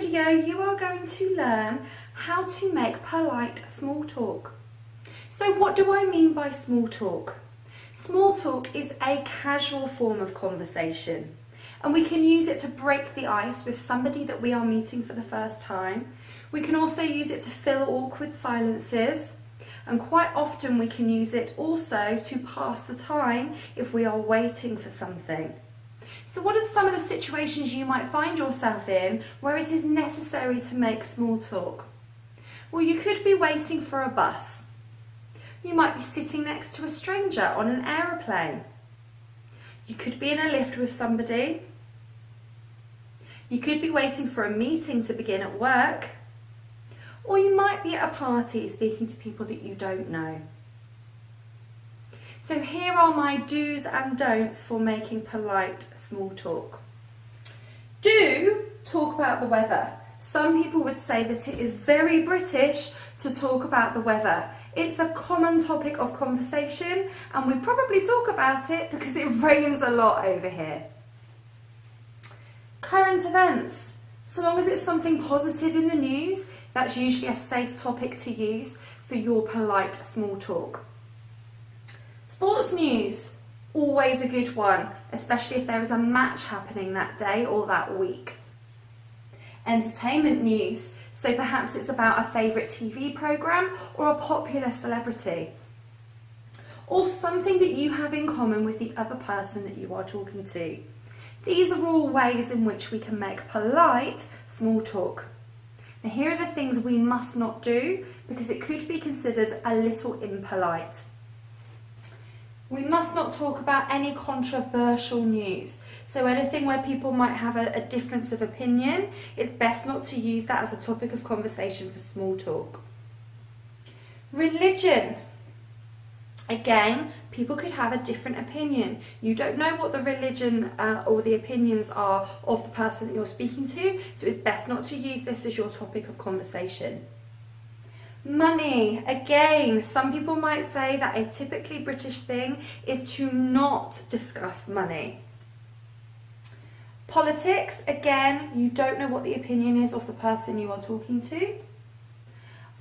video you are going to learn how to make polite small talk. So what do I mean by small talk? Small talk is a casual form of conversation, and we can use it to break the ice with somebody that we are meeting for the first time. We can also use it to fill awkward silences, and quite often we can use it also to pass the time if we are waiting for something. So what are some of the situations you might find yourself in where it is necessary to make small talk? Well, you could be waiting for a bus. You might be sitting next to a stranger on an aeroplane. You could be in a lift with somebody. You could be waiting for a meeting to begin at work. Or you might be at a party speaking to people that you don't know. So here are my do's and don'ts for making polite small talk. Do talk about the weather. Some people would say that it is very British to talk about the weather. It's a common topic of conversation, and we probably talk about it because it rains a lot over here. Current events. So long as it's something positive in the news, that's usually a safe topic to use for your polite small talk. Sports news, always a good one, especially if there is a match happening that day or that week. Entertainment news, so perhaps it's about a favourite TV programme or a popular celebrity. Or something that you have in common with the other person that you are talking to. These are all ways in which we can make polite small talk. Now here are the things we must not do because it could be considered a little impolite. We must not talk about any controversial news. So anything where people might have a difference of opinion, it's best not to use that as a topic of conversation for small talk. Religion. Again, people could have a different opinion. You don't know what the religion or the opinions are of the person that you're speaking to, so it's best not to use this as your topic of conversation. Money. Again, some people might say that a typically British thing is to not discuss money. Politics. Again, you don't know what the opinion is of the person you are talking to.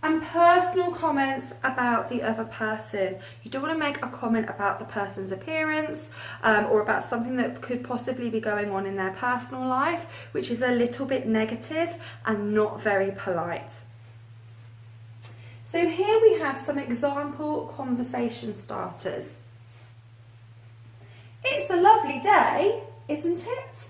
And personal comments about the other person. You don't want to make a comment about the person's appearance or about something that could possibly be going on in their personal life, which is a little bit negative and not very polite. So here we have some example conversation starters. It's a lovely day, isn't it?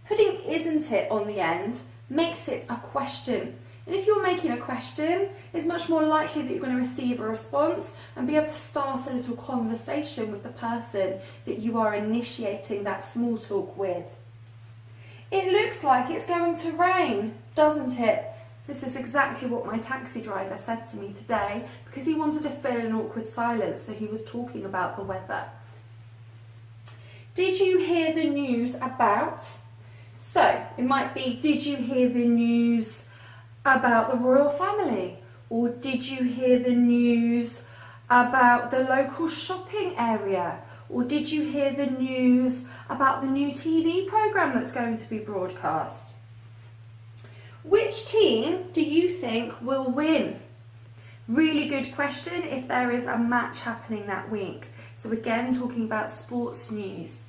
Putting "isn't it" on the end makes it a question. And if you're making a question, it's much more likely that you're going to receive a response and be able to start a little conversation with the person that you are initiating that small talk with. It looks like it's going to rain, doesn't it? This is exactly what my taxi driver said to me today because he wanted to fill an awkward silence, so he was talking about the weather. Did you hear the news about? So it might be, did you hear the news about the royal family? Or did you hear the news about the local shopping area? Or did you hear the news about the new TV programme that's going to be broadcast? Which team do you think will win? Really good question if there is a match happening that week. So again, talking about sports news.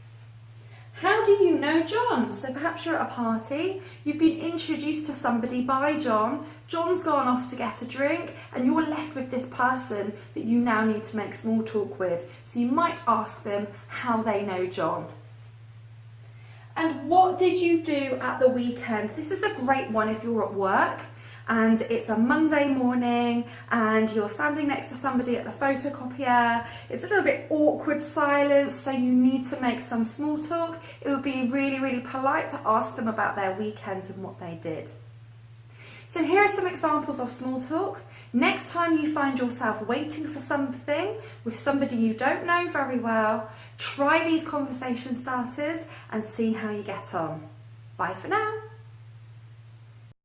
How do you know John? So perhaps you're at a party, you've been introduced to somebody by John, John's gone off to get a drink, and you're left with this person that you now need to make small talk with. So you might ask them how they know John. And what did you do at the weekend? This is a great one if you're at work and it's a Monday morning and you're standing next to somebody at the photocopier. It's a little bit awkward silence, so you need to make some small talk. It would be really, really polite to ask them about their weekend and what they did. So here are some examples of small talk. Next time you find yourself waiting for something with somebody you don't know very well, try these conversation starters and see how you get on. Bye for now.